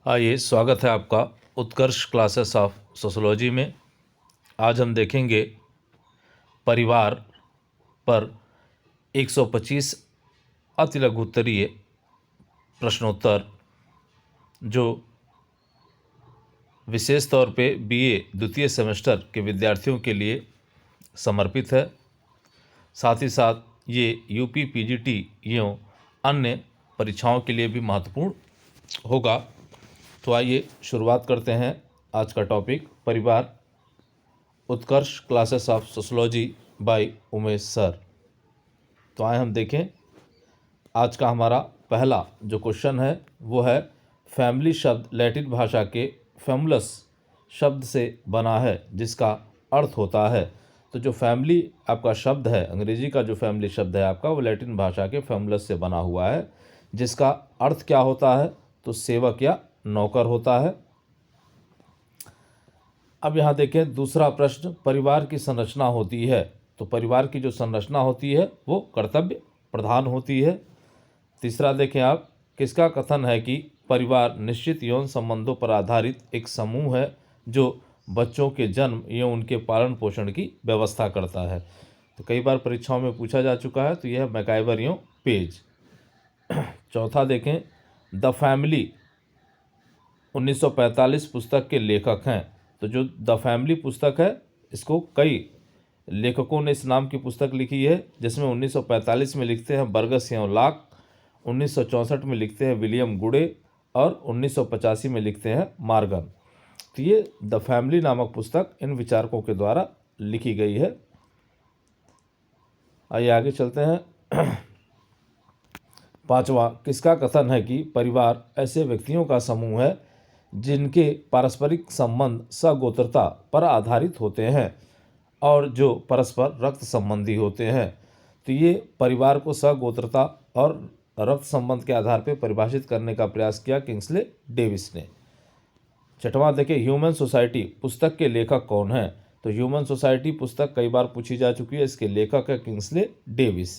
आइए, स्वागत है आपका उत्कर्ष क्लासेस ऑफ सोशोलॉजी में। आज हम देखेंगे परिवार पर 125 अति लघु उत्तरीय प्रश्नोत्तर, जो विशेष तौर पे बीए द्वितीय सेमेस्टर के विद्यार्थियों के लिए समर्पित है। साथ ही साथ ये यूपी पीजीटी एवं अन्य परीक्षाओं के लिए भी महत्वपूर्ण होगा। तो आइए शुरुआत करते हैं। आज का टॉपिक परिवार, Utkarsh classes of sociology by Umesh sir. तो आए हम देखें, आज का हमारा पहला जो क्वेश्चन है वो है फैमिली शब्द लैटिन भाषा के फैमुलस शब्द से बना है, जिसका अर्थ होता है। तो जो फैमिली आपका शब्द है, अंग्रेजी का जो फैमिली शब्द है आपका, वो लैटिन भाषा के फैमुलस से बना हुआ है, जिसका अर्थ क्या होता है? तो सेवक या नौकर होता है। अब यहाँ देखें दूसरा प्रश्न, परिवार की संरचना होती है। तो परिवार की जो संरचना होती है वो कर्तव्य प्रधान होती है। तीसरा देखें आप, किसका कथन है कि परिवार निश्चित यौन संबंधों पर आधारित एक समूह है जो बच्चों के जन्म एवं उनके पालन पोषण की व्यवस्था करता है। तो कई बार परीक्षाओं में पूछा जा चुका है, तो यह है मैकाइवर एवं पेज। चौथा देखें, द फैमिली 1945 पुस्तक के लेखक हैं। तो जो द फैमिली पुस्तक है, इसको कई लेखकों ने इस नाम की पुस्तक लिखी है, जिसमें 1945 में लिखते हैं बर्गस एवं लॉक, 1964 में लिखते हैं विलियम गुडे और 1985 में लिखते हैं मॉर्गन। तो ये द फैमिली नामक पुस्तक इन विचारकों के द्वारा लिखी गई है। आइए आगे चलते हैं। पांचवा, किसका कथन है कि परिवार ऐसे व्यक्तियों का समूह है जिनके पारस्परिक संबंध सगोत्रता पर आधारित होते हैं और जो परस्पर रक्त संबंधी होते हैं। तो ये परिवार को सगोत्रता और रक्त संबंध के आधार पर परिभाषित करने का प्रयास किया किंग्सले डेविस ने। छठवां देखिए, ह्यूमन सोसाइटी पुस्तक के लेखक कौन हैं? तो ह्यूमन सोसाइटी पुस्तक कई बार पूछी जा चुकी है, इसके लेखक है किंग्सले डेविस।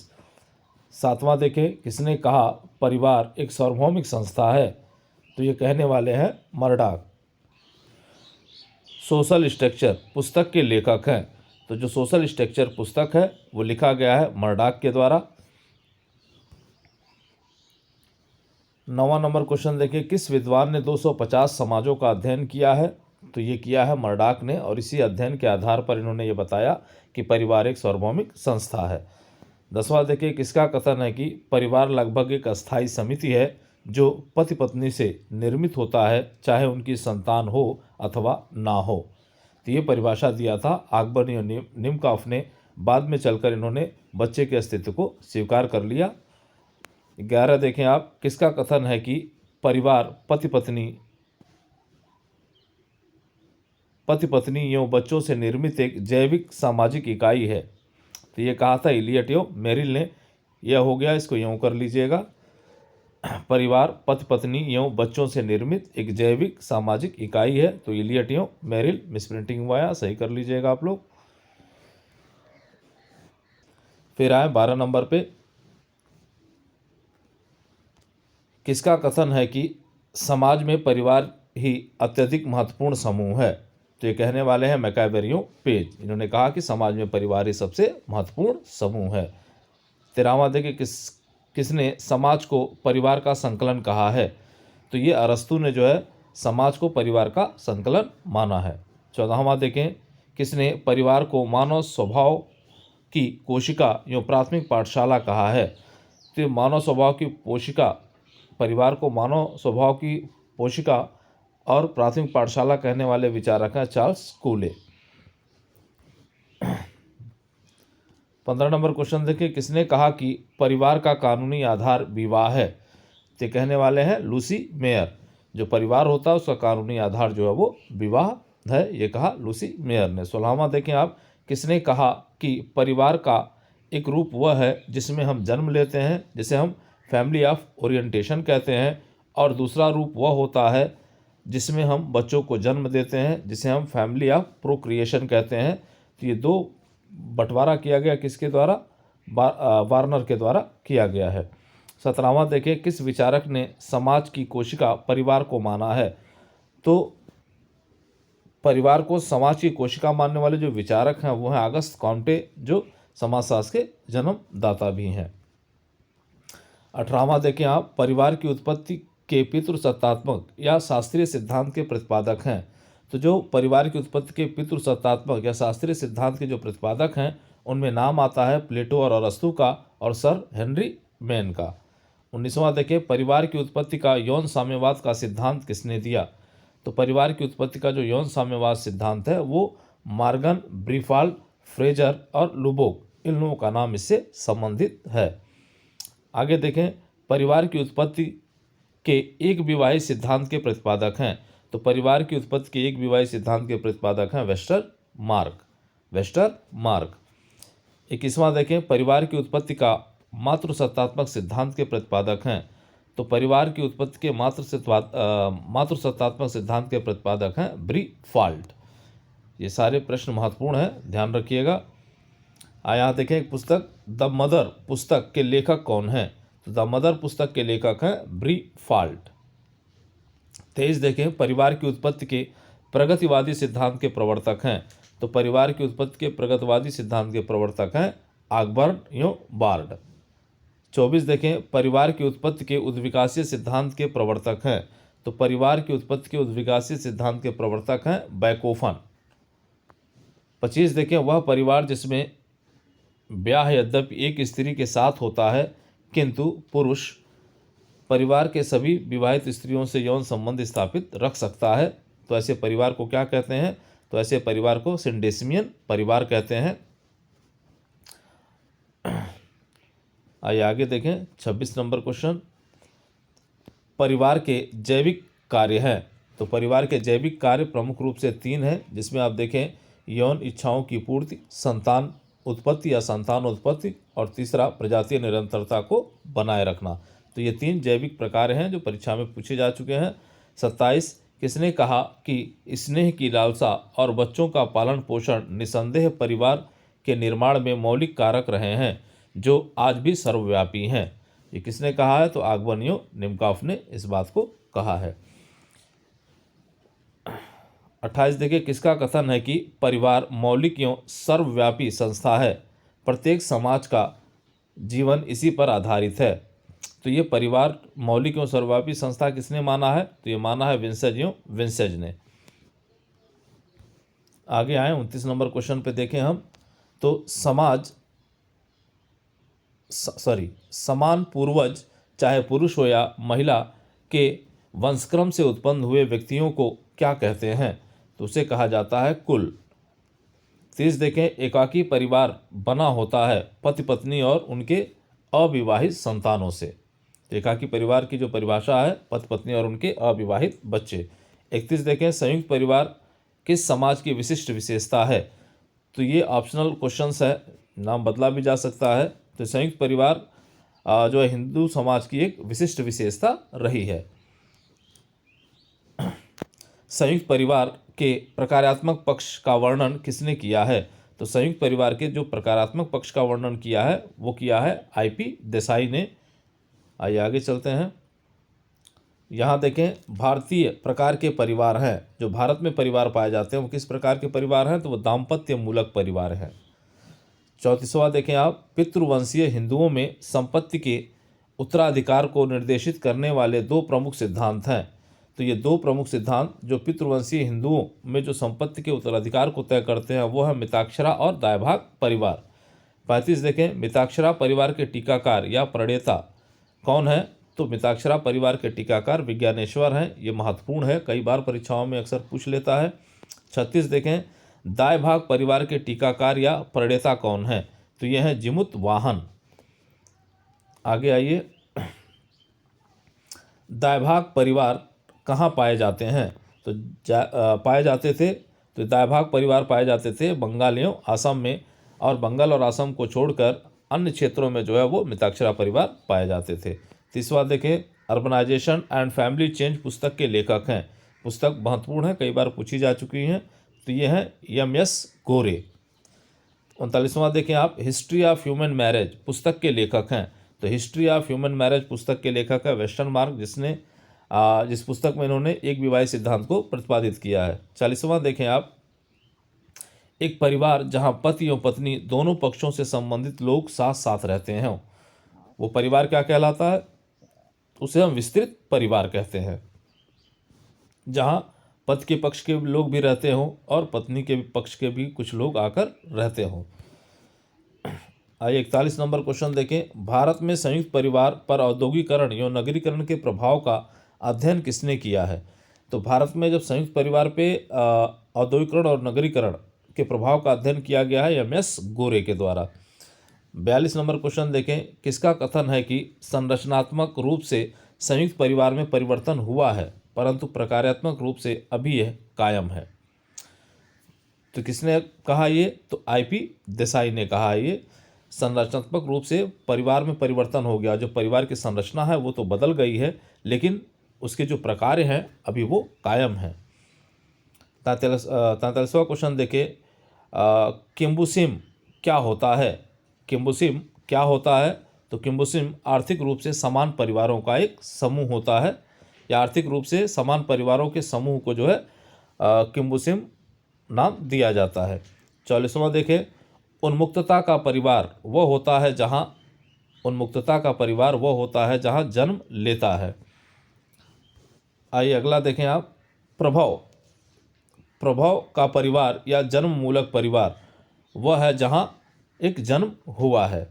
सातवां देखें, किसने कहा परिवार एक सार्वभौमिक संस्था है? तो ये कहने वाले हैं मर्डॉक। सोशल स्ट्रक्चर पुस्तक के लेखक हैं। तो जो सोशल स्ट्रक्चर पुस्तक है वो लिखा गया है मर्डॉक के द्वारा। 9वां नंबर क्वेश्चन देखिए, किस विद्वान ने 250 समाजों का अध्ययन किया है? तो ये किया है मर्डॉक ने, और इसी अध्ययन के आधार पर इन्होंने ये बताया कि परिवार एक सार्वभौमिक संस्था है। 10वां देखिए, किसका कथन है कि परिवार लगभग एक अस्थायी समिति है जो पति पत्नी से निर्मित होता है, चाहे उनकी संतान हो अथवा ना हो। तो ये परिभाषा दिया था आकबर और निमकॉफ ने। बाद में चलकर इन्होंने बच्चे के अस्तित्व को स्वीकार कर लिया। 11 देखें आप, किसका कथन है कि परिवार पति पत्नी एवं बच्चों से निर्मित एक जैविक सामाजिक इकाई है? तो ये कहा था इलियट एवं मेरिल ने। यह हो गया, इसको यूँ कर लीजिएगा, परिवार पति पत्नी एवं बच्चों से निर्मित एक जैविक सामाजिक इकाई है। तो इलियट एवं मेरिल, मिसप्रिंटिंग हुआ है, सही कर लीजिएगा आप लोग। फिर आए 12 नंबर पे, किसका कथन है कि समाज में परिवार ही अत्यधिक महत्वपूर्ण समूह है? तो ये कहने वाले हैं मैकाइवर एवं पेज। इन्होंने कहा कि समाज में परिवार ही सबसे महत्वपूर्ण समूह है। 13वां देखिए, किसने समाज को परिवार का संकलन कहा है? तो ये अरस्तु ने जो है समाज को परिवार का संकलन माना है। 14वां देखें, किसने परिवार को मानव स्वभाव की कोशिका एवं प्राथमिक पाठशाला कहा है? तो मानव स्वभाव की पोशिका, परिवार को मानव स्वभाव की पोशिका और प्राथमिक पाठशाला कहने वाले विचारक हैं चार्ल्स कूले। 15 नंबर क्वेश्चन देखिए, किसने कहा कि परिवार का कानूनी आधार विवाह है? तो कहने वाले हैं लूसी मेयर। जो परिवार होता है उसका कानूनी आधार जो है वो विवाह है, ये कहा लूसी मेयर ने। 16वां देखें आप, किसने कहा कि परिवार का एक रूप वह है जिसमें हम जन्म लेते हैं, जिसे हम फैमिली ऑफ ओरिएंटेशन कहते हैं, और दूसरा रूप वह होता है जिसमें हम बच्चों को जन्म देते हैं, जिसे हम फैमिली ऑफ प्रोक्रिएशन कहते हैं। तो ये दो बंटवारा किया गया किसके द्वारा? वार्नर के द्वारा किया गया है। 17वां देखें, किस विचारक ने समाज की कोशिका परिवार को माना है? तो परिवार को समाज की कोशिका मानने वाले जो विचारक हैं वो हैं अगस्त कॉम्टे, जो समाजशास्त्र के जन्मदाता भी हैं। 18वां देखें आप, परिवार की उत्पत्ति के पितृसत्तात्मक या शास्त्रीय सिद्धांत के प्रतिपादक हैं। तो जो परिवार की उत्पत्ति के पितृसत्तात्मक या शास्त्रीय सिद्धांत के जो प्रतिपादक हैं उनमें नाम आता है प्लेटो और अरस्तु का और सर हेनरी मैन का। 19वां देखें, परिवार की उत्पत्ति का यौन साम्यवाद का सिद्धांत किसने दिया? तो परिवार की उत्पत्ति का जो यौन साम्यवाद सिद्धांत है वो मॉर्गन, ब्रीफाल्ड, फ्रेजर और लुबोक, इन लोगों का नाम इससे संबंधित है। आगे देखें, परिवार की उत्पत्ति के एक विवाही सिद्धांत के प्रतिपादक हैं। तो परिवार की उत्पत्ति के एक विवाही सिद्धांत के प्रतिपादक हैं वेस्टरमार्क। 21वां देखें, परिवार की उत्पत्ति का मातृसत्तात्मक सिद्धांत के प्रतिपादक हैं। तो परिवार की उत्पत्ति के मातृसत्तात्मक सिद्धांत के प्रतिपादक हैं ब्रीफाल्ट। ये सारे प्रश्न महत्वपूर्ण हैं, ध्यान रखिएगा। यहाँ देखें एक पुस्तक द मदर पुस्तक के लेखक कौन हैं? तो द मदर पुस्तक के लेखक हैं ब्रीफाल्ट। 23 देखें, परिवार की उत्पत्ति के प्रगतिवादी सिद्धांत के प्रवर्तक हैं। तो परिवार की उत्पत्ति के प्रगतिवादी सिद्धांत के प्रवर्तक हैं आगबर्न बार्ड। 24 देखें, परिवार की उत्पत्ति के उद्विकासीय सिद्धांत के प्रवर्तक हैं। तो परिवार की उत्पत्ति के उद्विकासीय सिद्धांत के प्रवर्तक हैं बैकोफन। 25 देखें, वह परिवार जिसमें ब्याह यद्यपि एक स्त्री के साथ होता है किंतु पुरुष परिवार के सभी विवाहित स्त्रियों से यौन संबंध स्थापित रख सकता है, तो ऐसे परिवार को क्या कहते हैं? तो ऐसे परिवार को सिंडेसिमियन परिवार कहते हैं। आइए आगे देखें 26 नंबर क्वेश्चन, परिवार के जैविक कार्य हैं। तो परिवार के जैविक कार्य प्रमुख रूप से 3 हैं, जिसमें आप देखें यौन इच्छाओं की पूर्ति, संतान उत्पत्ति या संतान उत्पत्ति, और तीसरा प्रजातीय निरंतरता को बनाए रखना। तो ये 3 जैविक प्रकार हैं जो परीक्षा में पूछे जा चुके हैं। 27, किसने कहा कि स्नेह की लालसा और बच्चों का पालन पोषण निसंदेह परिवार के निर्माण में मौलिक कारक रहे हैं जो आज भी सर्वव्यापी हैं? ये किसने कहा है? तो आगबर्नियो निमकॉफ ने इस बात को कहा है। 28 देखिए, किसका कथन है कि परिवार मौलिक एवं सर्वव्यापी संस्था है, प्रत्येक समाज का जीवन इसी पर आधारित है? तो ये परिवार मौलिक एवं सर्वव्यापी संस्था किसने माना है? तो ये माना है विंसेज ने। आगे आए 29 नंबर क्वेश्चन पे देखें हम, तो समान पूर्वज चाहे पुरुष हो या महिला के वंशक्रम से उत्पन्न हुए व्यक्तियों को क्या कहते हैं? तो उसे कहा जाता है कुल। 30 देखें, एकाकी परिवार बना होता है पति पत्नी और उनके अविवाहित संतानों से। तो एकाकी परिवार की जो परिभाषा है पति पत्नी और उनके अविवाहित बच्चे। 31 देखें, संयुक्त परिवार किस समाज की विशिष्ट विशेषता है? तो ये ऑप्शनल क्वेश्चंस है, नाम बदला भी जा सकता है। तो संयुक्त परिवार जो है हिंदू समाज की एक विशिष्ट विशेषता रही है। संयुक्त परिवार के प्रकारात्मक पक्ष का वर्णन किसने किया है? तो संयुक्त परिवार के जो प्रकारात्मक पक्ष का वर्णन किया है वो किया है IP देसाई ने। आइए आगे चलते हैं। यहाँ देखें, भारतीय प्रकार के परिवार हैं, जो भारत में परिवार पाए जाते हैं वो किस प्रकार के परिवार हैं? तो वो दाम्पत्य मूलक परिवार हैं। 34वां देखें आप, पितृवंशीय हिंदुओं में संपत्ति के उत्तराधिकार को निर्देशित करने वाले 2 प्रमुख सिद्धांत हैं। तो ये 2 प्रमुख सिद्धांत जो पितृवंशीय हिंदुओं में जो संपत्ति के उत्तराधिकार को तय करते हैं वो है मिताक्षरा और दायभाग परिवार। 35 देखें, मिताक्षरा परिवार के टीकाकार या प्रणेता कौन है? तो मिताक्षरा परिवार के टीकाकार विज्ञानेश्वर हैं। ये महत्वपूर्ण है, कई बार परीक्षाओं में अक्सर पूछ लेता है। 36 देखें, दायभाग परिवार के टीकाकार या प्रणेता कौन है? तो ये हैं जिमुत वाहन। आगे आइए, दायभाग परिवार कहाँ पाए जाते हैं? तो पाए जाते थे, तो दायभाग परिवार पाए जाते थे बंगालियों असम में, और बंगाल और असम को छोड़कर अन्य क्षेत्रों में जो है वो मिताक्षरा परिवार पाए जाते थे। 30वां देखें, अर्बनाइजेशन एंड फैमिली चेंज पुस्तक के लेखक हैं। पुस्तक महत्वपूर्ण है, कई बार पूछी जा चुकी हैं। तो ये हैं MS गोरे। 39वां देखें आप, हिस्ट्री ऑफ ह्यूमन मैरिज पुस्तक के लेखक हैं। तो हिस्ट्री ऑफ ह्यूमन मैरिज पुस्तक के लेखक है वेस्टर्न मार्क, जिस पुस्तक में इन्होंने एक विवाह सिद्धांत को प्रतिपादित किया है। 40वां देखें आप, एक परिवार जहां पति एवं पत्नी दोनों पक्षों से संबंधित लोग साथ साथ रहते हैं, वो परिवार क्या कहलाता है? उसे हम विस्तृत परिवार कहते हैं, जहां पति के पक्ष के लोग भी रहते हों और पत्नी के पक्ष के भी कुछ लोग आकर रहते हों। आइए 41 नंबर क्वेश्चन देखें। भारत में संयुक्त परिवार पर औद्योगिकरण एवं नगरीकरण के प्रभाव का अध्ययन किसने किया है? तो भारत में जब संयुक्त परिवार पे औद्योगिकरण और नगरीकरण के प्रभाव का अध्ययन किया गया है MS गोरे के द्वारा। 42 नंबर क्वेश्चन देखें। किसका कथन है कि संरचनात्मक रूप से संयुक्त परिवार में परिवर्तन हुआ है परंतु प्रकार्यात्मक रूप से अभी यह कायम है? तो किसने कहा ये? तो IP देसाई ने कहा ये। संरचनात्मक रूप से परिवार में परिवर्तन हो गया, जो परिवार की संरचना है वो तो बदल गई है लेकिन उसके जो प्रकार हैं अभी वो कायम हैं। 43वां क्वेश्चन देखें। किम्बुसिम क्या होता है? किम्बुसिम क्या होता है? तो किम्बुसिम आर्थिक रूप से समान परिवारों का एक समूह होता है, या आर्थिक रूप से समान परिवारों के समूह को जो है किम्बुसिम नाम दिया जाता है। 44वां देखें। उन्मुक्तता का परिवार वह होता है जहाँ जन्म लेता है। आइए अगला देखें आप। प्रभव का परिवार या जन्म मूलक परिवार वह है जहाँ एक जन्म हुआ है।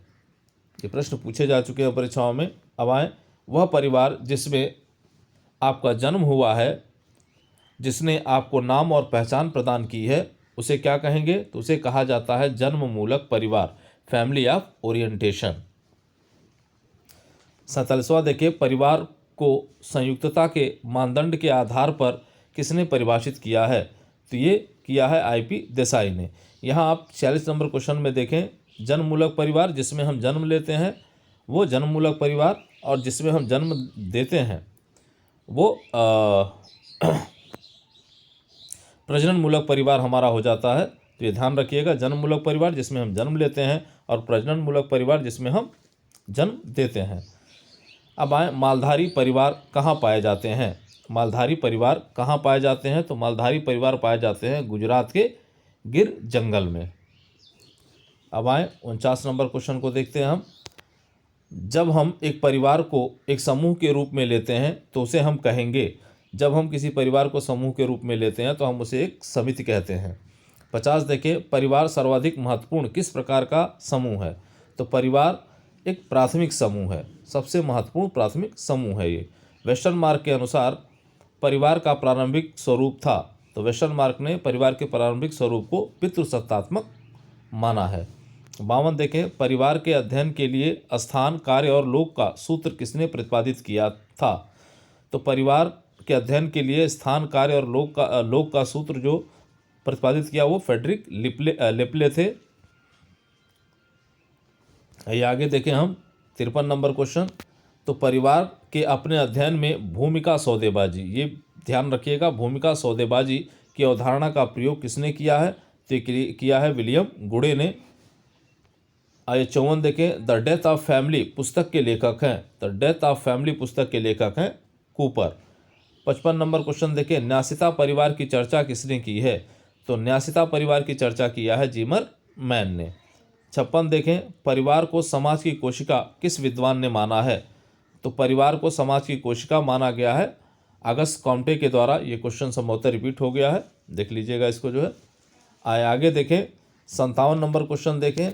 ये प्रश्न पूछे जा चुके हैं परीक्षाओं में। अब आए, वह परिवार जिसमें आपका जन्म हुआ है, जिसने आपको नाम और पहचान प्रदान की है, उसे क्या कहेंगे? तो उसे कहा जाता है जन्म मूलक परिवार, फैमिली ऑफ ओरिएंटेशन। 47वां देखिए। परिवार को संयुक्तता के मानदंड के आधार पर किसने परिभाषित किया है? तो ये किया है IP देसाई ने। यहाँ आप 46 नंबर क्वेश्चन में देखें। जन्म मूलक परिवार जिसमें हम जन्म लेते हैं वो जन्म मूलक परिवार, और जिसमें हम जन्म देते हैं वो प्रजनन मूलक परिवार हमारा हो जाता है। तो ये ध्यान रखिएगा, जन्म मूलक परिवार जिसमें हम जन्म लेते हैं और प्रजनन मूलक परिवार जिसमें हम जन्म देते हैं। अब आए, मालधारी परिवार कहाँ पाए जाते हैं? मालधारी परिवार कहाँ पाए जाते हैं? तो मालधारी परिवार पाए जाते हैं गुजरात के गिर जंगल में। अब आए 49 नंबर क्वेश्चन को देखते हैं हम। जब हम एक परिवार को एक समूह के रूप में लेते हैं तो उसे हम कहेंगे, जब हम किसी परिवार को समूह के रूप में लेते हैं तो हम उसे एक समिति कहते हैं। 50 देखें। परिवार सर्वाधिक महत्वपूर्ण किस प्रकार का समूह है? तो परिवार एक प्राथमिक समूह है, सबसे महत्वपूर्ण प्राथमिक समूह है ये। वेस्टर्न मार्क के अनुसार परिवार का प्रारंभिक स्वरूप था, तो वेस्टर्न मार्क ने परिवार के प्रारंभिक स्वरूप को पितृसत्तात्मक माना है। 52 देखें। परिवार के अध्ययन के लिए स्थान, कार्य और लोक का सूत्र किसने प्रतिपादित किया था? तो परिवार के अध्ययन के लिए स्थान, कार्य और लोक का सूत्र जो प्रतिपादित किया वो फ्रेडरिक लेप्ले थे। आइए आगे देखें हम 53 नंबर क्वेश्चन। तो परिवार के अपने अध्ययन में भूमिका सौदेबाजी, ये ध्यान रखिएगा, भूमिका सौदेबाजी की अवधारणा का प्रयोग किसने किया है? तो ये किया है विलियम गुडे ने। आइए 54 देखें। द डेथ ऑफ फैमिली पुस्तक के लेखक हैं, द डेथ ऑफ फैमिली पुस्तक के लेखक हैं कूपर। 55 नंबर क्वेश्चन देखें। न्यासिता परिवार की चर्चा किसने की है? तो न्यासिता परिवार की चर्चा किया है जिमर मैन ने। 56 देखें। परिवार को समाज की कोशिका किस विद्वान ने माना है? तो परिवार को समाज की कोशिका माना गया है अगस्त कॉम्टे के द्वारा। ये क्वेश्चन संभवतः रिपीट हो गया है, देख लीजिएगा इसको जो है। आगे देखें 57 नंबर क्वेश्चन देखें।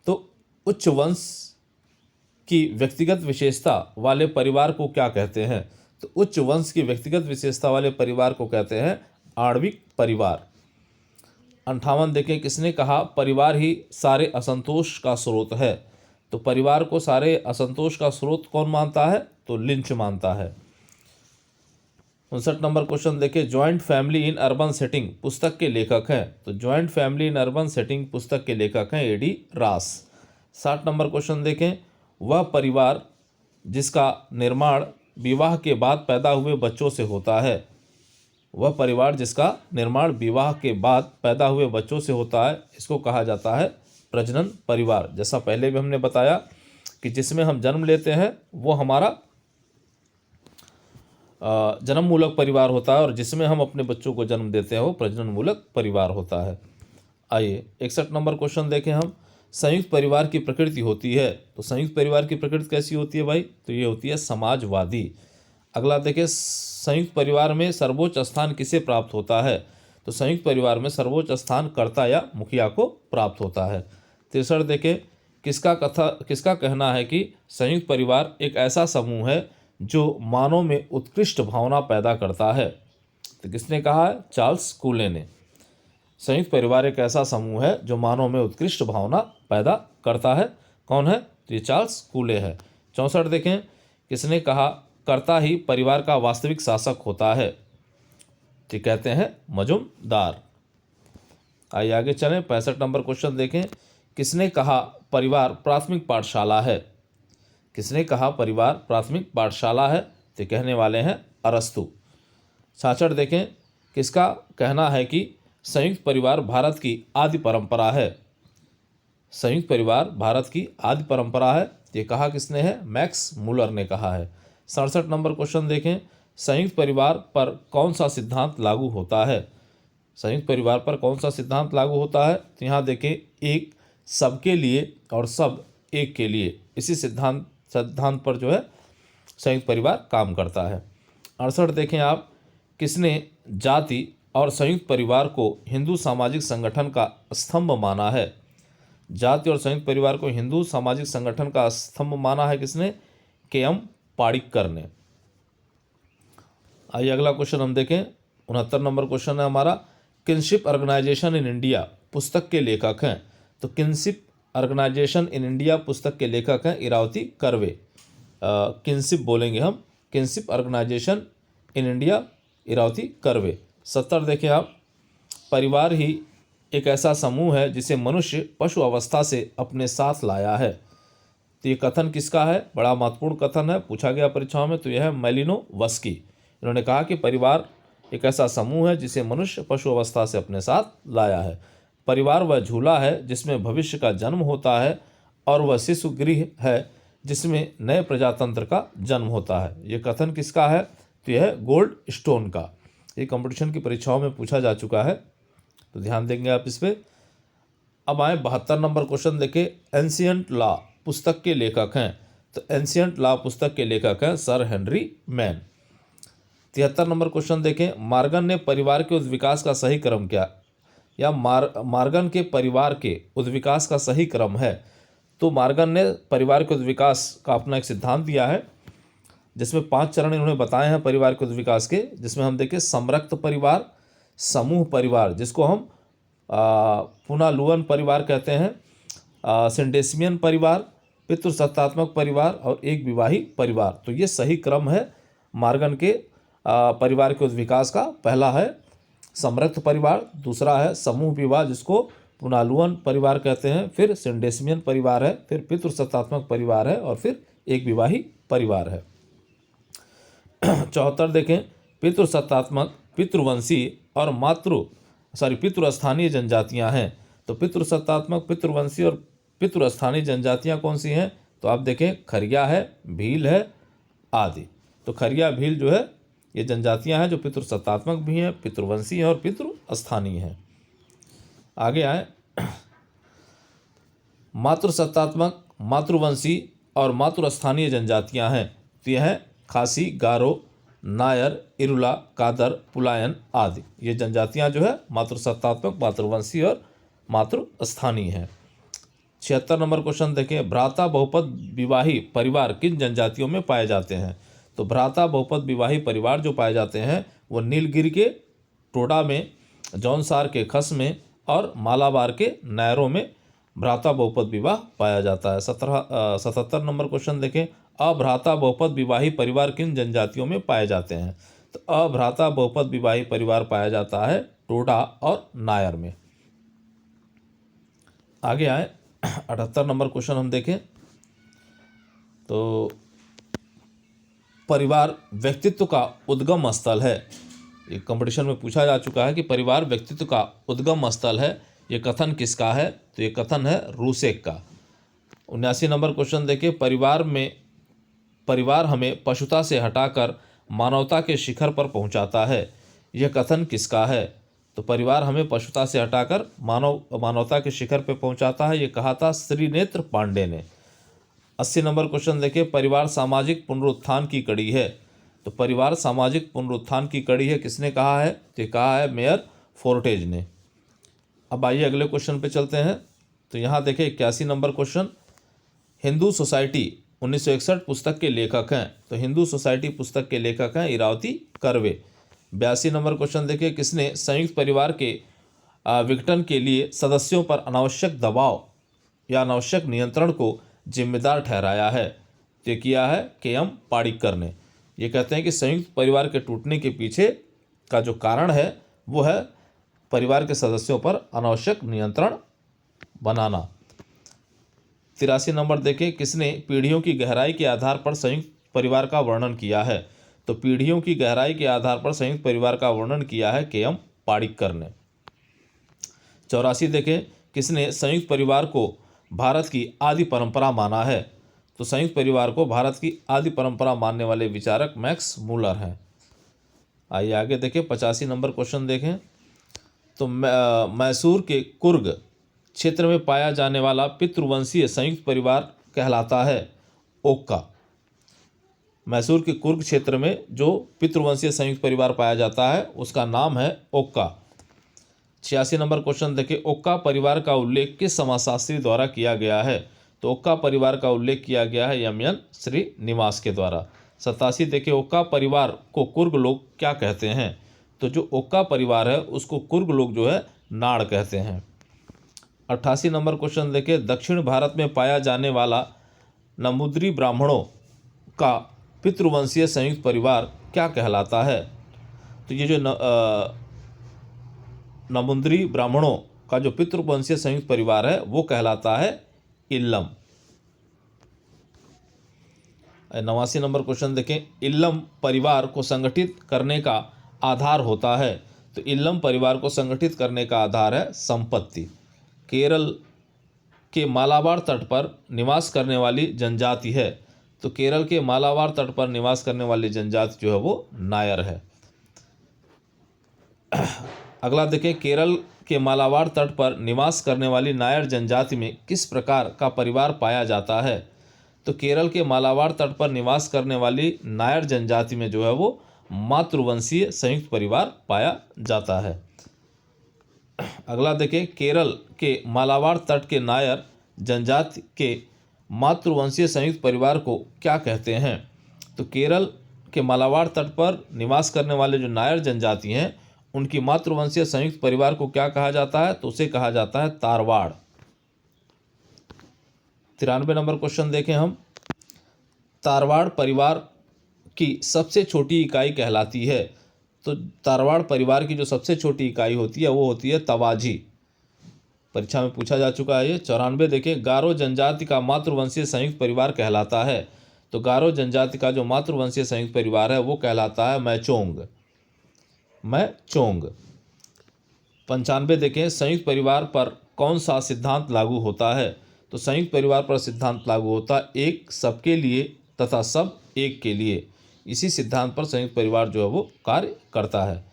तो उच्च वंश की व्यक्तिगत विशेषता वाले परिवार को क्या कहते हैं? तो उच्च वंश की व्यक्तिगत विशेषता वाले परिवार को कहते हैं आणविक परिवार। 58 देखें। किसने कहा परिवार ही सारे असंतोष का स्रोत है? तो परिवार को सारे असंतोष का स्रोत कौन मानता है? तो लिंच मानता है। 59 नंबर क्वेश्चन देखिए। Joint family in urban setting पुस्तक के लेखक हैं, तो joint family in urban setting पुस्तक के लेखक हैं AD रास। 60 नंबर क्वेश्चन देखें। वह परिवार जिसका निर्माण विवाह के बाद पैदा हुए बच्चों से होता है, वह परिवार जिसका निर्माण विवाह के बाद पैदा हुए बच्चों से होता है, इसको कहा जाता है प्रजनन परिवार। जैसा पहले भी हमने बताया कि जिसमें हम जन्म लेते हैं वो हमारा जन्म मूलक परिवार होता है, और जिसमें हम अपने बच्चों को जन्म देते हैं वो प्रजनन मूलक परिवार होता है। आइए 61 नंबर क्वेश्चन देखें हम। संयुक्त परिवार की प्रकृति होती है, तो संयुक्त परिवार की प्रकृति कैसी होती है भाई? तो ये होती है समाजवादी। अगला देखें, संयुक्त परिवार में सर्वोच्च स्थान किसे प्राप्त होता है? तो संयुक्त परिवार में सर्वोच्च स्थान कर्ता या मुखिया को प्राप्त होता है। 63 देखें, किसका कहना है कि संयुक्त परिवार एक ऐसा समूह है जो मानव में उत्कृष्ट भावना पैदा करता है? तो किसने कहा है? चार्ल्स कूले ने। संयुक्त परिवार एक ऐसा समूह है जो मानव में उत्कृष्ट भावना पैदा करता है। कौन है? तो ये चार्ल्स कूले है। 64 देखें, किसने कहा कर्ता ही परिवार का वास्तविक शासक होता है? तो कहते हैं मजुमदार। आइए आगे चलें, 65 नंबर क्वेश्चन देखें। किसने कहा परिवार प्राथमिक पाठशाला है? किसने कहा परिवार प्राथमिक पाठशाला है? तो कहने वाले हैं अरस्तु। 66 देखें, किसका कहना है कि संयुक्त परिवार भारत की आदि परंपरा है? संयुक्त परिवार भारत की आदि परंपरा है, ये कहा किसने है? मैक्स मूलर ने कहा है। 67 नंबर क्वेश्चन देखें, संयुक्त परिवार पर कौन सा सिद्धांत लागू होता है? संयुक्त परिवार पर कौन सा सिद्धांत लागू होता है? तो यहाँ देखें, एक सबके लिए और सब एक के लिए, इसी सिद्धांत पर जो है संयुक्त परिवार काम करता है। 68 देखें आप, किसने जाति और संयुक्त परिवार को हिंदू सामाजिक संगठन का स्तंभ माना है? जाति और संयुक्त परिवार को हिंदू सामाजिक संगठन का स्तंभ माना है किसने? के.एम. पाड़िक्कर ने। आइए अगला क्वेश्चन हम देखें, 69 नंबर क्वेश्चन है हमारा। किनशिप ऑर्गेनाइजेशन इन इंडिया पुस्तक के लेखक हैं? तो किनशिप ऑर्गेनाइजेशन इन इंडिया पुस्तक के लेखक हैं इरावती कर्वे। किनशिप बोलेंगे हम, kinship organisation in India, Irawati Karve. 70 देखें आप, परिवार ही एक ऐसा समूह है जिसे मनुष्य पशु अवस्था से अपने साथ लाया है। तो ये कथन किसका है? बड़ा महत्वपूर्ण कथन है, पूछा गया परीक्षाओं में। तो यह है मैलिनोवस्की। इन्होंने कहा कि परिवार एक ऐसा समूह है जिसे मनुष्य पशु अवस्था से अपने साथ लाया है। परिवार वह झूला है जिसमें भविष्य का जन्म होता है, और वह शिशु गृह है जिसमें नए प्रजातंत्र का जन्म होता है। ये कथन किसका है? तो यह है गोल्ड स्टोन का। ये कंपटीशन की परीक्षाओं में पूछा जा चुका है, तो ध्यान देंगे आप इस पर। अब आए 72 नंबर क्वेश्चन देखें। एंशियंट लॉ पुस्तक के लेखक हैं? तो एंशियंट लॉ पुस्तक के लेखक हैं sir Henry man. 73 number question देखें। मार्गन ने परिवार के उद्विकास का सही क्रम क्या, या मार्गन के परिवार के उद्विकास का सही क्रम है? तो मार्गन ने परिवार के उद्विकास का अपना एक सिद्धांत दिया है, जिसमें 5 चरण इन्होंने बताए हैं परिवार के उद्विकास के, जिसमें हम देखें समरक्त परिवार, समूह परिवार जिसको हम पुनालुअन परिवार कहते हैं, सिंडेस्मियन परिवार, पितृसत्तात्मक परिवार और एक विवाही परिवार। तो ये सही क्रम है मार्गन के परिवार के उद्विकास का। पहला है समरक्त परिवार, दूसरा है समूह विवाह जिसको पुनालुअन परिवार कहते हैं, फिर सिंडेस्मियन परिवार है, फिर पितृसत्तात्मक परिवार है, और फिर एक विवाही परिवार है। 74 देखें। पितृसत्तात्मक, पितृवंशी और पितृस्थानीय जनजातियां हैं। तो पितृसत्तात्मक, पितृवंशी और पितृस्थानीय जनजातियां कौन सी हैं? तो आप देखें, खरिया है, भील है, आदि। तो खरिया भील जो है ये जनजातियां हैं जो पितृसत्तात्मक भी हैं, पितृवंशी हैं और पितृस्थानीय हैं। आगे आए, मातृसत्तात्मक, मातृवंशी और मातृस्थानीय जनजातियां हैं। तो यह है खासी, गारो, नायर, इरुला, कादर, पुलायन आदि। ये जनजातियां जो है मातृसत्तात्मक, मातृवंशी और मातृस्थानीय हैं। 76 नंबर क्वेश्चन देखें। भ्राता बहुपद विवाही परिवार किन जनजातियों में पाए जाते हैं? तो भ्राता बहुपद विवाही परिवार जो पाए जाते हैं वो नीलगिरी के टोडा में, जौनसार के खस में और मालाबार के नायरों में भ्राता बहुपद विवाह पाया जाता है। 77 नंबर क्वेश्चन देखें। अभ्राता बहुपद विवाही परिवार किन जनजातियों में पाए जाते हैं? तो अभ्राता बहुपद विवाही परिवार पाया जाता है टोडा और नायर में। आगे आए, 78 नंबर क्वेश्चन हम देखें तो परिवार व्यक्तित्व का उद्गम स्थल है। ये कंपटीशन में पूछा जा चुका है कि परिवार व्यक्तित्व का उद्गम स्थल है। ये कथन किसका है? तो ये कथन है रूसेक का। 79 नंबर क्वेश्चन देखिए, परिवार हमें पशुता से हटाकर मानवता के शिखर पर पहुंचाता है, यह कथन किसका है? तो परिवार हमें पशुता से हटाकर मानवता के शिखर पर पहुंचाता है, यह कहा था श्रीनेत्र पांडे ने। 80 नंबर क्वेश्चन देखिए, परिवार सामाजिक पुनरुत्थान की कड़ी है। तो परिवार सामाजिक पुनरुत्थान की कड़ी है, किसने कहा है? तो ये कहा है मेयर फोर्टेज ने। अब आइए अगले क्वेश्चन पे चलते हैं। तो यहाँ देखें 81 नंबर क्वेश्चन, हिंदू सोसाइटी 1961 पुस्तक के लेखक हैं। तो हिंदू सोसाइटी पुस्तक के लेखक हैं इरावती कर्वे। 82 नंबर क्वेश्चन देखिए, किसने संयुक्त परिवार के विघटन के लिए सदस्यों पर अनावश्यक दबाव या अनावश्यक नियंत्रण को जिम्मेदार ठहराया है? तो ये किया है के.एम. पाडिक्कर ने। ये कहते हैं कि संयुक्त परिवार के टूटने के पीछे का जो कारण है वो है परिवार के सदस्यों पर अनावश्यक नियंत्रण बनाना। 83 नंबर देखें, किसने पीढ़ियों की गहराई के आधार पर संयुक्त परिवार का वर्णन किया है? तो पीढ़ियों की गहराई के आधार पर संयुक्त परिवार का वर्णन किया है के.एम. पाडिक्कर ने। 84 देखें, किसने संयुक्त परिवार को भारत की आदि परंपरा माना है? तो संयुक्त परिवार को भारत की आदि परंपरा मानने वाले विचारक मैक्स मूलर हैं। आइए आगे देखें 85 नंबर क्वेश्चन देखें। तो मैसूर के कुर्ग क्षेत्र में पाया जाने वाला पितृवंशीय संयुक्त परिवार कहलाता है ओक्का। मैसूर के कुर्ग क्षेत्र में जो पितृवंशीय संयुक्त परिवार पाया जाता है उसका नाम है ओक्का। 86 नंबर क्वेश्चन देखिए, ओक्का परिवार का उल्लेख किस समाजशास्त्री द्वारा किया गया है? तो ओक्का परिवार का उल्लेख किया गया है एम.एन. श्रीनिवास के द्वारा। 87 देखिए, ओक्का परिवार को कुर्ग लोग क्या कहते हैं? तो जो ओक्का परिवार है उसको कुर्ग लोग जो है नाड़ कहते हैं। 88 नंबर क्वेश्चन देखिए, दक्षिण भारत में पाया जाने वाला नमुद्री ब्राह्मणों का पितृवंशीय संयुक्त परिवार क्या कहलाता है? तो ये जो नमुद्री ब्राह्मणों का जो पितृवंशीय संयुक्त परिवार है वो कहलाता है इल्लम। 89 नंबर क्वेश्चन देखें, इल्लम परिवार को संगठित करने का आधार होता है। तो इल्लम परिवार को संगठित करने का आधार है संपत्ति। केरल के मालाबार तट पर निवास करने वाली जनजाति है। तो केरल के मालाबार तट पर निवास करने वाली जनजाति जो है वो नायर है। अगला देखें, केरल के मालाबार तट पर निवास करने वाली नायर जनजाति में किस प्रकार का परिवार पाया जाता है? तो केरल के मालाबार तट पर निवास करने वाली नायर जनजाति में जो है वो मातृवंशीय संयुक्त परिवार पाया जाता है। अगला देखें, केरल के मालाबार तट के नायर जनजाति के मातृवंशीय संयुक्त परिवार को क्या कहते हैं? तो केरल के मालाबार तट पर निवास करने वाले जो नायर जनजाति हैं उनकी मातृवंशीय संयुक्त परिवार को क्या कहा जाता है? तो उसे कहा जाता है तारवाड़। 93 नंबर क्वेश्चन देखें हम, तारवाड़ परिवार की सबसे छोटी इकाई कहलाती है। तो तारवाड़ परिवार की जो सबसे छोटी इकाई होती है वो होती है तवाजी। परीक्षा में पूछा जा चुका है ये। 94 देखें, गारो जनजाति का मातृवंशीय संयुक्त परिवार कहलाता है। तो गारो जनजाति का जो मातृवंशीय संयुक्त परिवार है वो कहलाता है मैचोंग। 95 देखें, संयुक्त परिवार पर कौन सा सिद्धांत लागू होता है? तो संयुक्त परिवार पर सिद्धांत लागू होता है एक सबके लिए तथा सब एक के लिए। इसी सिद्धांत पर संयुक्त परिवार जो है वो कार्य करता है।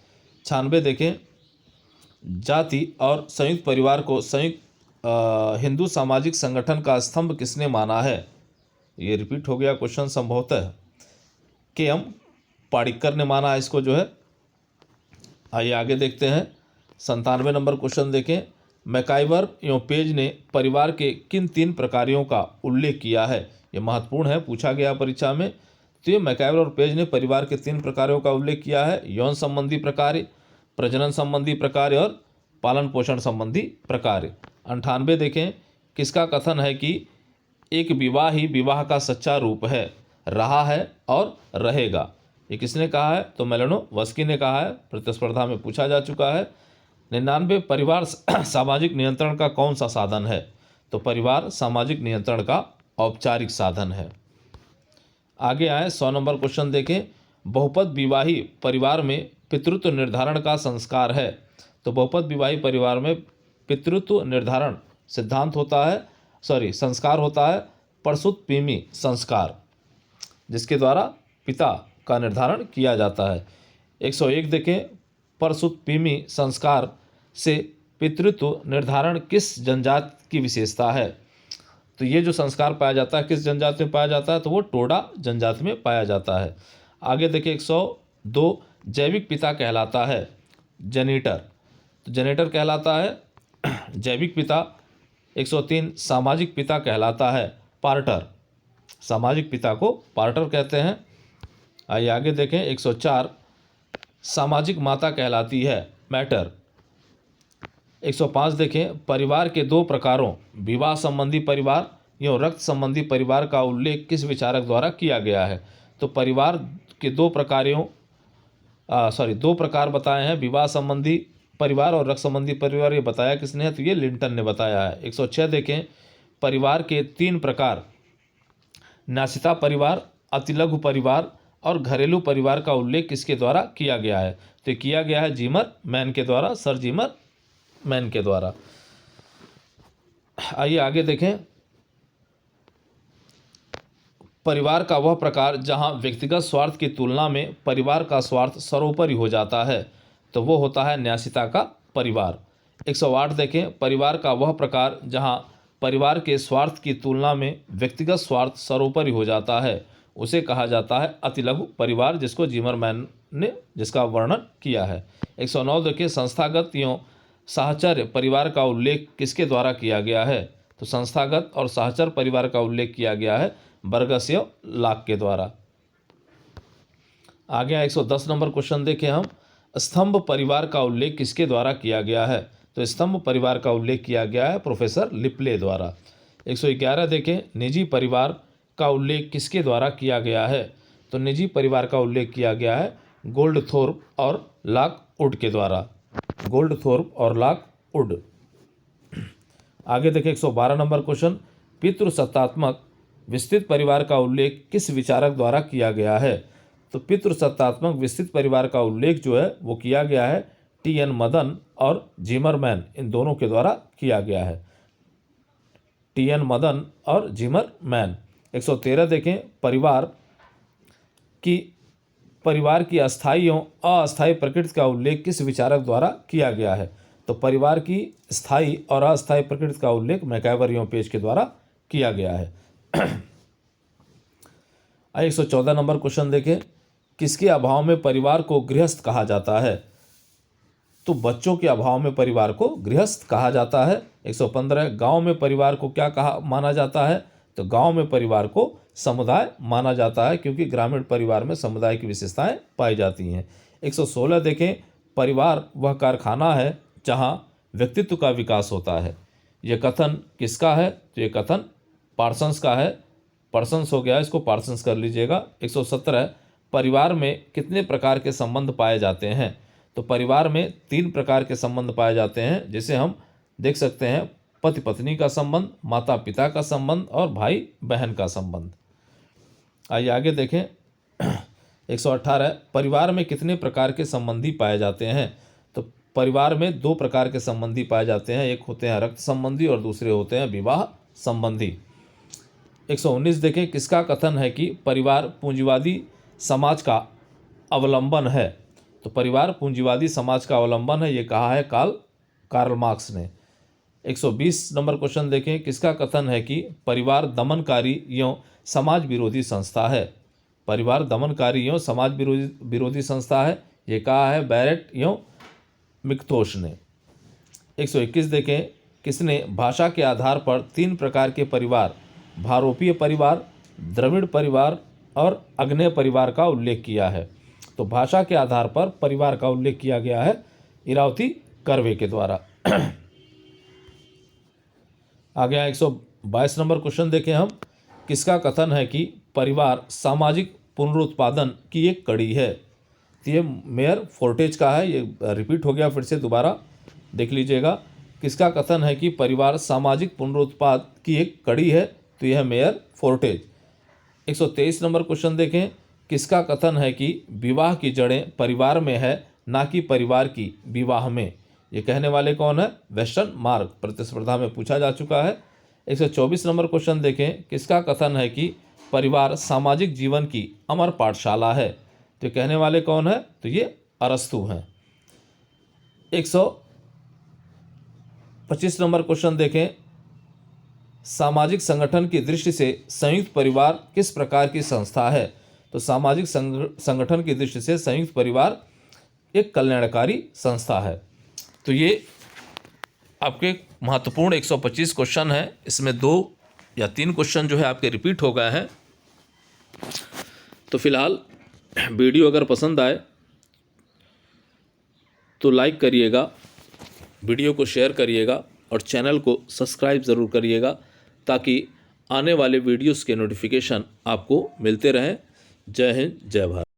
96 देखें, जाति और संयुक्त परिवार को संयुक्त हिंदू सामाजिक संगठन का स्तंभ किसने माना है? ये रिपीट हो गया क्वेश्चन संभवतः। के.एम. पाडिक्कर ने माना इसको जो है। आइए आगे देखते हैं। 97 नंबर क्वेश्चन देखें, मैकाइवर एवं पेज ने परिवार के किन 3 प्रकारों का उल्लेख किया है? ये महत्वपूर्ण है, पूछा गया परीक्षा में। तो ये मैकाइवर और पेज ने परिवार के 3 प्रकारों का उल्लेख किया है, यौन संबंधी प्रकार, प्रजनन संबंधी प्रकार और पालन पोषण संबंधी प्रकार। 98 देखें, किसका कथन है कि एक विवाह ही विवाह का सच्चा रूप है, रहा है और रहेगा? ये किसने कहा है? तो मेलानोवस्की ने कहा है, प्रतिस्पर्धा में पूछा जा चुका है। 99 परिवार सामाजिक नियंत्रण का कौन सा साधन है? तो परिवार सामाजिक नियंत्रण का औपचारिक साधन है। आगे आए 100 नंबर क्वेश्चन देखें, बहुपद विवाही परिवार में पितृत्व निर्धारण का संस्कार है। तो बहुपद विवाही परिवार में पितृत्व निर्धारण सिद्धांत होता है संस्कार होता है प्रसूतिप्रेमी संस्कार, जिसके द्वारा पिता का निर्धारण किया जाता है। 101 देखें, प्रसूतिप्रेमी संस्कार से पितृत्व निर्धारण किस जनजाति की विशेषता है? तो ये जो संस्कार पाया जाता है किस जनजाति में पाया जाता है? तो वो टोडा जनजाति में पाया जाता है। आगे देखिए 102, जैविक पिता कहलाता है जेनिटर, तो जेनिटर कहलाता है जैविक पिता। 103, सामाजिक पिता कहलाता है पार्टर, सामाजिक पिता को पार्टर कहते हैं। आइए आगे देखें 104, सामाजिक माता कहलाती है मैटर। 105 देखें, परिवार के दो प्रकारों विवाह संबंधी परिवार एवं रक्त संबंधी परिवार का उल्लेख किस विचारक द्वारा किया गया है? तो परिवार के दो प्रकार बताए हैं, विवाह संबंधी परिवार और रक्त संबंधी परिवार, ये बताया किसने है? तो ये लिंटन ने बताया है। 106 देखें, परिवार के 3 प्रकार न्यासिता परिवार, अतिलघु परिवार और घरेलू परिवार का उल्लेख किसके द्वारा किया गया है? तो किया गया है जिमर मैन के द्वारा, सर जिमर मैन के द्वारा। आइए आगे देखें, परिवार का वह प्रकार जहां व्यक्तिगत स्वार्थ की तुलना में परिवार का स्वार्थ सर्वोपरि हो जाता है, तो वो होता है न्यासिता का परिवार। 108 देखें, परिवार का वह प्रकार जहां परिवार के स्वार्थ की तुलना में व्यक्तिगत स्वार्थ सर्वोपरि हो जाता है, उसे कहा जाता है अतिलघु परिवार, जिसको जिमरमैन ने जिसका वर्णन किया है। 109 देखें, संस्थागत एवं साहचर्य परिवार का उल्लेख किसके द्वारा किया गया है? तो संस्थागत और साहचर परिवार का उल्लेख किया गया है बर्गस एवं लाक के द्वारा। आगे 110 नंबर क्वेश्चन देखें हम, स्तंभ परिवार का उल्लेख किसके द्वारा किया गया है? तो स्तंभ परिवार का उल्लेख किया गया है प्रोफेसर लिपले द्वारा। 111 देखें, निजी परिवार का उल्लेख किसके द्वारा किया गया है? तो निजी परिवार का उल्लेख किया गया है गोल्डथोर्प और लॉकवुड के द्वारा, गोल्डथोर्प और लॉकवुड। आगे देखें 112 नंबर क्वेश्चन, पितृसत्तात्मक विस्तृत परिवार का उल्लेख किस विचारक द्वारा किया गया है? तो पितृसत्तात्मक विस्तृत परिवार का उल्लेख जो है वो किया गया है टी.एन. मदन और जिमरमैन, इन दोनों के द्वारा किया गया है, टी.एन. मदन और जिमरमैन। 113 देखें, परिवार की अस्थायी एवं अस्थायी प्रकृति का उल्लेख किस विचारक द्वारा किया गया है? तो परिवार की स्थायी और अस्थायी प्रकृति का उल्लेख मैकैवर एवं पेज के द्वारा किया गया है। 114 नंबर क्वेश्चन देखें, किसके अभाव में परिवार को गृहस्थ कहा जाता है? तो बच्चों के अभाव में परिवार को गृहस्थ कहा जाता है। 115, गांव में परिवार को क्या कहा माना जाता है? तो गांव में परिवार को समुदाय माना जाता है, क्योंकि ग्रामीण परिवार में समुदाय की विशेषताएं पाई जाती हैं। 116 देखें, परिवार वह कारखाना है जहां व्यक्तित्व का विकास होता है। यह कथन किसका है? तो ये कथन पार्सन्स का है, पार्सन्स हो गया, इसको पार्सन्स कर लीजिएगा। 117, परिवार में कितने प्रकार के संबंध पाए जाते हैं? तो परिवार में 3 प्रकार के संबंध पाए जाते हैं, जिसे हम देख सकते हैं पति पत्नी का संबंध, माता पिता का संबंध और भाई बहन का संबंध। आइए आगे देखें 118, परिवार में कितने प्रकार के संबंधी पाए जाते हैं? तो परिवार में 2 प्रकार के संबंधी पाए जाते हैं, एक होते हैं रक्त संबंधी और दूसरे होते हैं विवाह संबंधी। 119 देखें, किसका कथन है कि परिवार पूंजीवादी समाज का अवलंबन है? तो परिवार पूंजीवादी समाज का अवलंबन है, ये कहा है कार्ल मार्क्स ने। 120 नंबर क्वेश्चन देखें, किसका कथन है कि परिवार दमनकारी एवं समाज विरोधी संस्था है? परिवार दमनकारी एवं समाज विरोधी संस्था है, ये कहा है बैरेट एवं मिकथोश ने। 121 देखें, किसने भाषा के आधार पर 3 प्रकार के परिवार, भारोपीय परिवार, द्रविड़ परिवार और अग्नेय परिवार का उल्लेख किया है? तो भाषा के आधार पर परिवार का उल्लेख किया गया है इरावती कर्वे के द्वारा। आगे 122 नंबर क्वेश्चन देखें हम, किसका कथन है कि परिवार सामाजिक पुनरुत्पादन की एक कड़ी है? तो ये मेयर फोर्टेज का है, ये रिपीट हो गया, फिर से दोबारा देख लीजिएगा। किसका कथन है कि परिवार सामाजिक पुनरुत्पाद की एक कड़ी है? तो यह मेयर फोर्टेज। 123 नंबर क्वेश्चन देखें, किसका कथन है कि विवाह की जड़ें परिवार में है, ना कि परिवार की विवाह में? ये कहने वाले कौन है? वेस्टर्न मार्क, प्रतिस्पर्धा में पूछा जा चुका है। 124 नंबर क्वेश्चन देखें, किसका कथन है कि परिवार सामाजिक जीवन की अमर पाठशाला है? तो कहने वाले कौन है? तो ये अरस्तु हैं। 125 नंबर क्वेश्चन देखें, सामाजिक संगठन की दृष्टि से संयुक्त परिवार किस प्रकार की संस्था है? तो सामाजिक संगठन की दृष्टि से संयुक्त परिवार एक कल्याणकारी संस्था है। तो ये आपके महत्वपूर्ण 125 क्वेश्चन है। इसमें 2 या 3 क्वेश्चन जो है आपके रिपीट हो गए हैं। तो फिलहाल वीडियो अगर पसंद आए तो लाइक करिएगा, वीडियो को शेयर करिएगा और चैनल को सब्सक्राइब ज़रूर करिएगा ताकि आने वाले वीडियोस के नोटिफिकेशन आपको मिलते रहें। जय हिंद, जय भारत।